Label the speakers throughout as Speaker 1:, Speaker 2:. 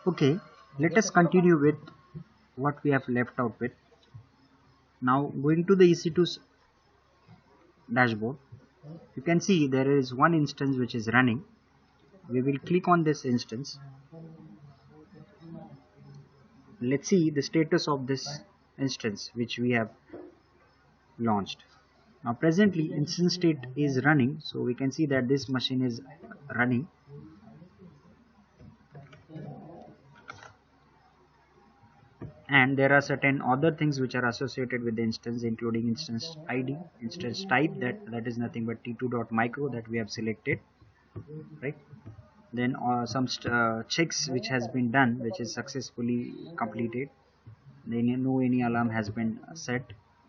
Speaker 1: Okay, let us continue with what we have left out with. Now going to the EC2 dashboard, you can see there is one instance which is running. We will click on this instance. Let's see the status of this instance which we have launched. Now presently instance state is running, so we can see that this machine is running, and there are certain other things which are associated with the instance, including instance ID, instance type, that is nothing but t2.micro that we have selected, right? Then checks which has been done, which is successfully completed. Then no any alarm has been set.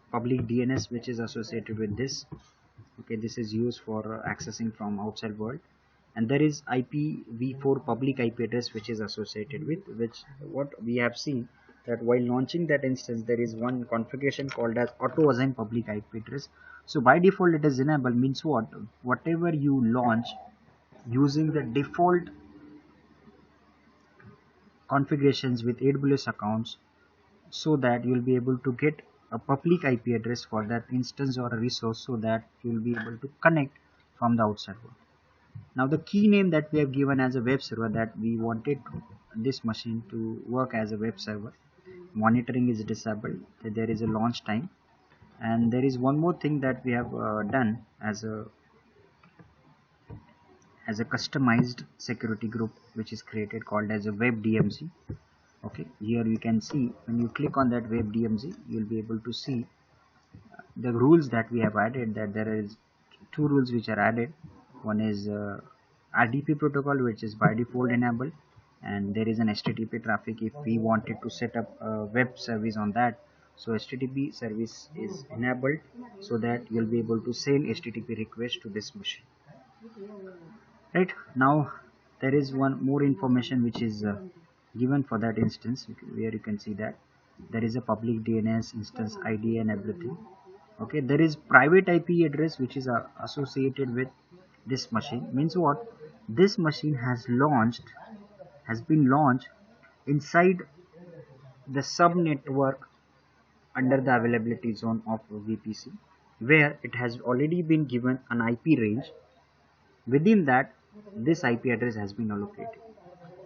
Speaker 1: Public DNS which is associated with this. Okay, this is used for accessing from outside world. And there is IPv4 public IP address which is associated with, which what we have seen that while launching that instance there is one configuration called as auto assign public IP address. So by default it is enabled, means what, whatever you launch using the default configurations with AWS accounts, so that you will be able to get a public IP address for that instance or a resource, so that you will be able to connect from the outside world. Now the key name that we have given as a web server, that we wanted this machine to work as a web server. Monitoring is disabled, there is a launch time, and there is one more thing that we have done as a customized security group which is created, called as a web DMZ. Okay, here you can see when you click on that web DMZ, you will be able to see the rules that we have added. That there is two rules which are added. One is RDP protocol, which is by default enabled, and there is an HTTP traffic if we wanted to set up a web service on that. So HTTP service is enabled, so that you'll be able to send HTTP request to this machine. Right now there is one more information which is given for that instance, where you can see that there is a public DNS, instance ID, and everything. Okay, there is private IP address which is associated with this machine. Means what, this machine has been launched inside the sub network under the availability zone of VPC, where it has already been given an IP range. Within that, this IP address has been allocated,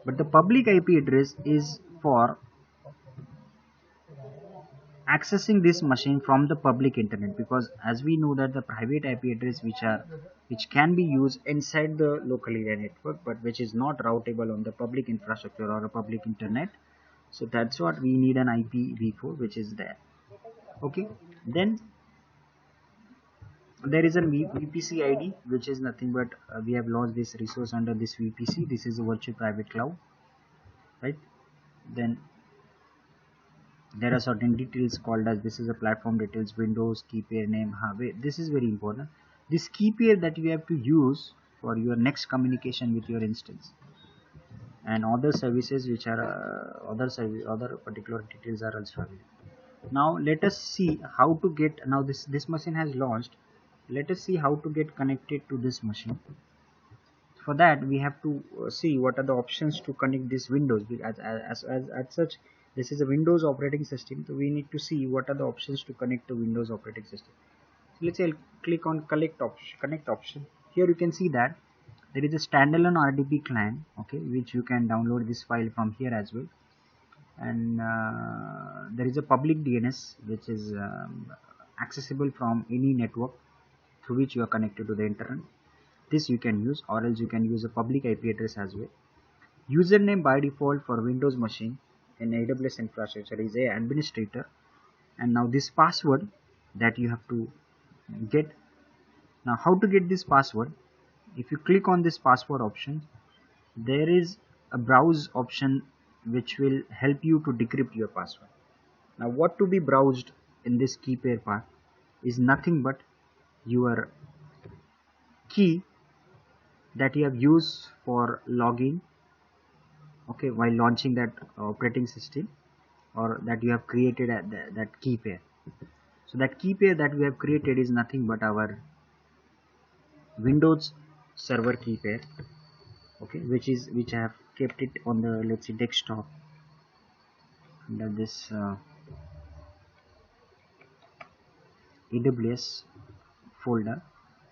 Speaker 1: but the public IP address is for accessing this machine from the public internet, because as we know that the private IP address which can be used inside the local area network, but which is not routable on the public infrastructure or a public internet. So that's what we need, an IPv4 which is there. Okay, then there is a VPC ID, which is nothing but we have launched this resource under this VPC. This is a virtual private cloud, right? Then there are certain details called as, this is a platform details, Windows, key pair name. Wait, this is very important. This key pair that you have to use for your next communication with your instance, and other services which are other particular details are also available. Now let us see how to get, now this machine has launched. Let us see how to get connected to this machine. For that we have to see what are the options to connect this Windows, as such this is a Windows operating system, so we need to see what are the options to connect to Windows operating system. So let's say I'll click on connect option. Here you can see that there is a standalone RDP client, okay, which you can download this file from here as well. And there is a public DNS which is accessible from any network through which you are connected to the internet. This you can use, or else you can use a public IP address as well. Username by default for Windows machine in AWS infrastructure is a administrator. And now this password that you have to get. Now how to get this password? If you click on this password option, there is a browse option which will help you to decrypt your password. Now what to be browsed in this key pair part is nothing but your key that you have used for login, okay, while launching that operating system, or that you have created at that key pair. So that key pair that we have created is nothing but our Windows server key pair, okay, which I have kept it on the, let's say, desktop under this AWS folder.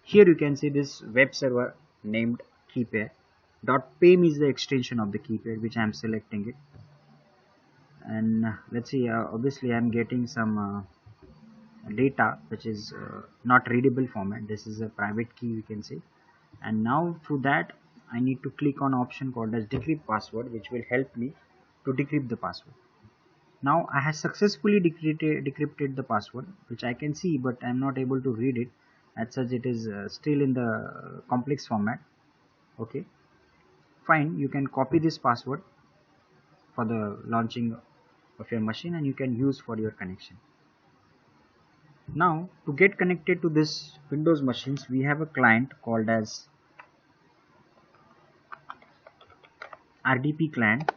Speaker 1: Here you can see this web server named Keypair. .pem is the extension of the Keypair, which I am selecting it. And let's see, obviously I am getting some data which is not readable format. This is a private key, we can say. And now through that I need to click on option called as decrypt password, which will help me to decrypt the password. Now I have successfully decrypted the password, which I can see, but I am not able to read it. As such, it is still in the complex format. Okay, fine. You can copy this password for the launching of your machine, and you can use for your connection. Now to get connected to this Windows machines, we have a client called as RDP client.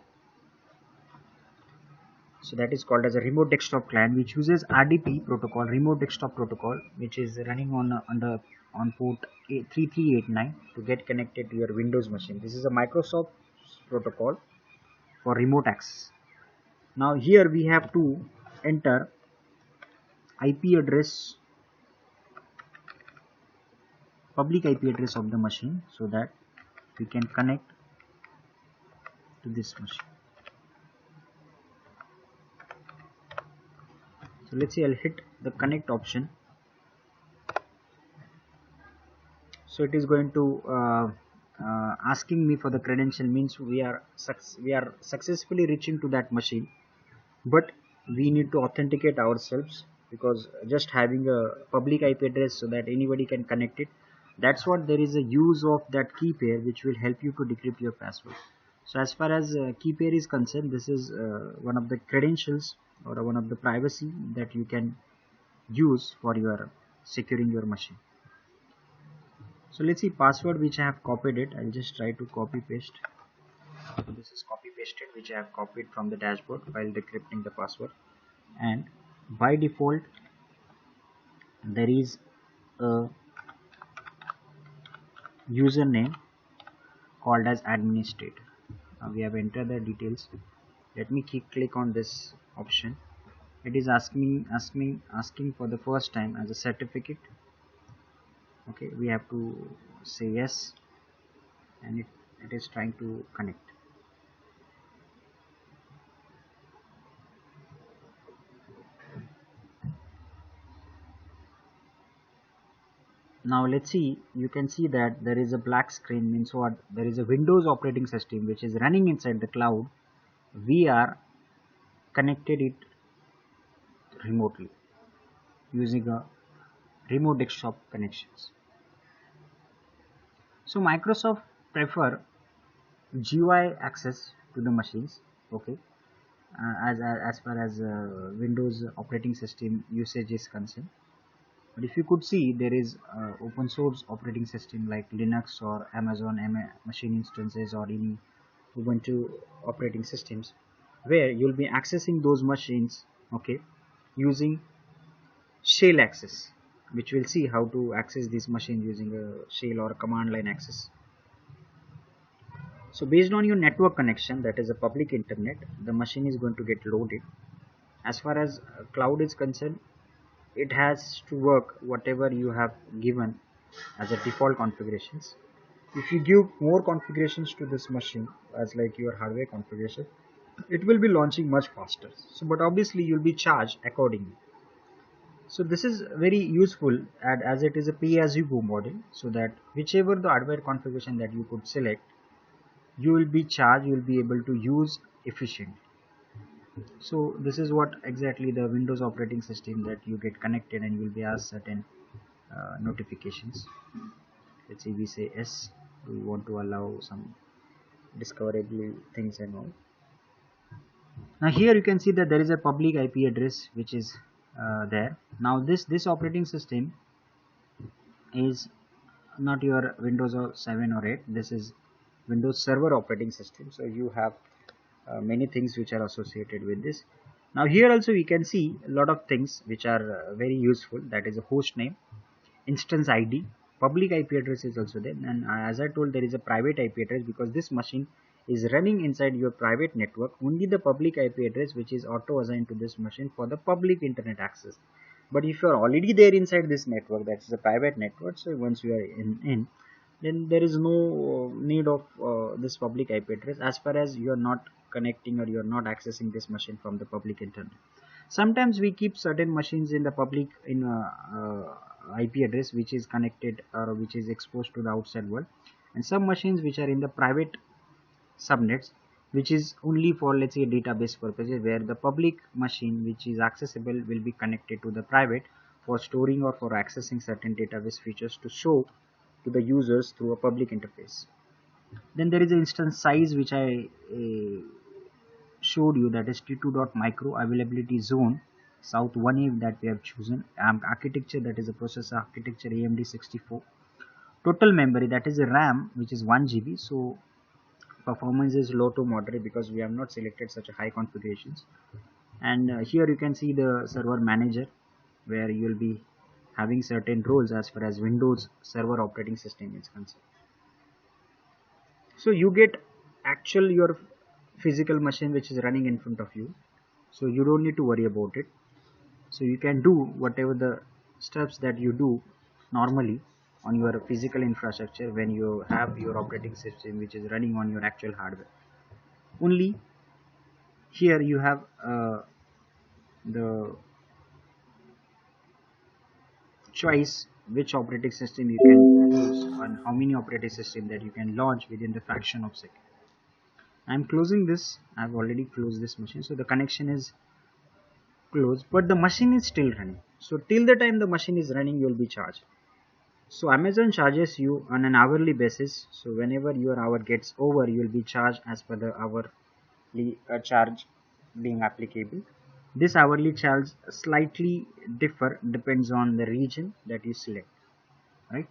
Speaker 1: So that is called as a remote desktop client, which uses RDP protocol, remote desktop protocol, which is running on port 3389 to get connected to your Windows machine. This is a Microsoft protocol for remote access. Now here we have to enter IP address, public IP address of the machine, so that we can connect to this machine. So let's say I'll hit the connect option. So it is going to asking me for the credential, means we are successfully reaching to that machine, but we need to authenticate ourselves, because just having a public IP address so that anybody can connect it, that's what there is a use of that key pair, which will help you to decrypt your password. So as far as key pair is concerned, this is one of the credentials or one of the privacy that you can use for your securing your machine. So let's see, password which I have copied it, I'll just try to copy paste. So this is copy pasted, which I have copied from the dashboard while decrypting the password. And by default there is a username called as administrator. Now we have entered the details. Let me click on this option. It is asking for the first time as a certificate. Okay, we have to say yes, and it is trying to connect. Now let's see, you can see that there is a black screen, means what? There is a Windows operating system which is running inside the cloud. We are connected it remotely using a remote desktop connections. So Microsoft prefer GUI access to the machines. Okay, as far as Windows operating system usage is concerned. But if you could see, there is open source operating system like Linux or Amazon machine instances or any Ubuntu operating systems, where you'll be accessing those machines, okay, using shell access, which we'll see how to access these machines using a shell or a command line access. So based on your network connection, that is a public internet, the machine is going to get loaded. As far as cloud is concerned, it has to work whatever you have given as a default configurations. If you give more configurations to this machine as like your hardware configuration, it will be launching much faster. So but obviously you'll be charged accordingly. So this is very useful as it is a pay as you go model, so that whichever the hardware configuration that you could select, you will be charged, you will be able to use efficiently. So this is what exactly the Windows operating system, that you get connected and you will be asked certain notifications. Let's say we say yes, we want to allow some discoverable things and all. Now here you can see that there is a public IP address which is there. Now this operating system is not your Windows 7 or 8. This is Windows Server operating system. So you have many things which are associated with this. Now here also we can see a lot of things which are very useful. That is a host name, instance ID, public IP address is also there, and as I told, there is a private IP address because this machine is running inside your private network, only the public IP address which is auto assigned to this machine for the public internet access. But if you are already there inside this network, that is a private network, so once you are in then there is no need of this public IP address as far as you are not connecting or you are not accessing this machine from the public internet. Sometimes we keep certain machines in the public in IP address which is connected or which is exposed to the outside world, and some machines which are in the private subnets which is only for, let's say, database purposes, where the public machine which is accessible will be connected to the private for storing or for accessing certain database features to show to the users through a public interface. Then there is an instance size which I showed you, that is T2.micro availability zone south 1A that we have chosen, architecture that is a processor architecture AMD 64, total memory that is a RAM which is 1 GB, so performance is low to moderate because we have not selected such a high configurations. And here you can see the server manager where you will be having certain roles as far as Windows Server operating system is concerned. So you get actual your physical machine which is running in front of you, so you don't need to worry about it. So you can do whatever the steps that you do normally on your physical infrastructure when you have your operating system which is running on your actual hardware. Only here you have the choice which operating system you can use and how many operating system that you can launch within the fraction of second. I'm closing this. I've already closed this machine, so the connection is closed, but the machine is still running. So till the time the machine is running, you will be charged. So Amazon charges you on an hourly basis. So whenever your hour gets over, you will be charged as per the hourly charge being applicable. This hourly charge slightly differ depends on the region that you select, right?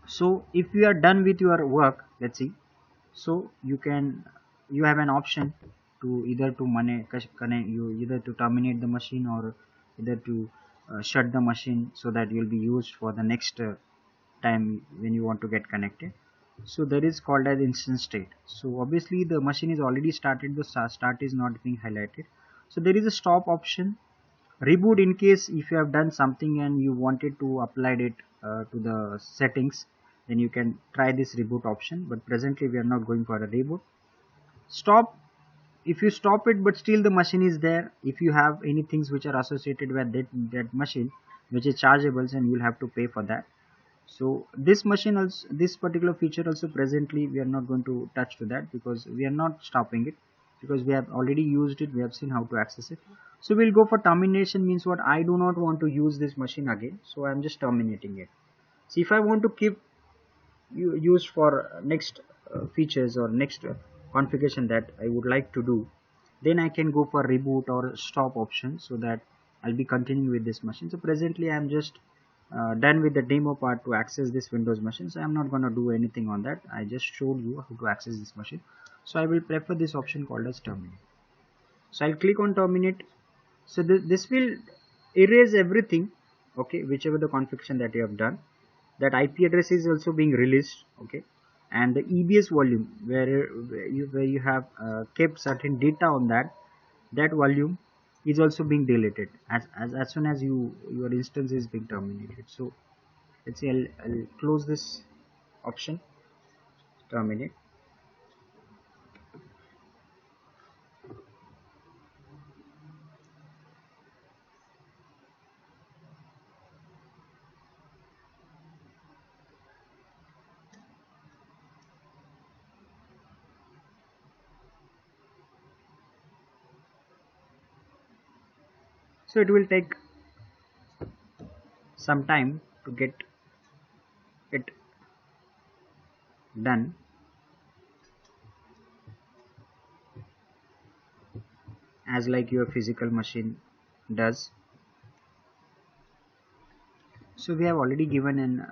Speaker 1: So if you are done with your work, let's see, so you have an option to either to either to terminate the machine or either to shut the machine so that you will be used for the next time when you want to get connected. So that is called as instance state. So obviously the machine is already started, the start is not being highlighted. So there is a stop option, reboot in case if you have done something and you wanted to apply it to the settings, then you can try this reboot option, but presently we are not going for a reboot. Stop, if you stop it but still the machine is there, if you have any things which are associated with that machine which is chargeable, and you will have to pay for that. So this machine also, this particular feature also presently we are not going to touch to that because we are not stopping it, because we have already used it, we have seen how to access it. So we'll go for termination, means what, I do not want to use this machine again, so I'm just terminating it. So if I want to keep used for next features or next configuration that I would like to do, then I can go for reboot or stop option so that I'll be continuing with this machine. So presently I'm just done with the demo part to access this Windows machine, so I'm not going to do anything on that. I just showed you how to access this machine, so I will prefer this option called as terminate. So I'll click on terminate. So this will erase everything, okay, whichever the configuration that you have done. That IP address is also being released, okay, and the EBS volume where you have kept certain data on that volume is also being deleted as soon as your instance is being terminated. So let's say I'll close this option, terminate. So it will take some time to get it done. As like your physical machine does. So we have already given an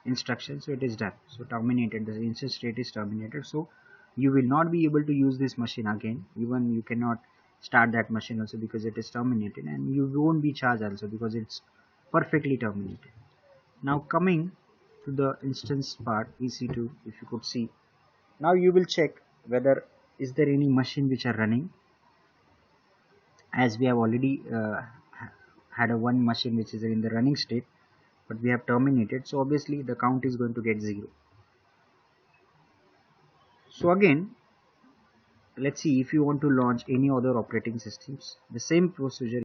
Speaker 1: instruction, so it is done. So terminated, the instance state is terminated, so you will not be able to use this machine again. Even you cannot start that machine also because it is terminated, and you won't be charged also because it's perfectly terminated. Now coming to the instance part, EC2, if you could see, Now you will check whether is there any machine which are running, as we have already had a one machine which is in the running state, but we have terminated, so obviously the count is going to get 0. So again, let's see, if you want to launch any other operating systems, the same procedure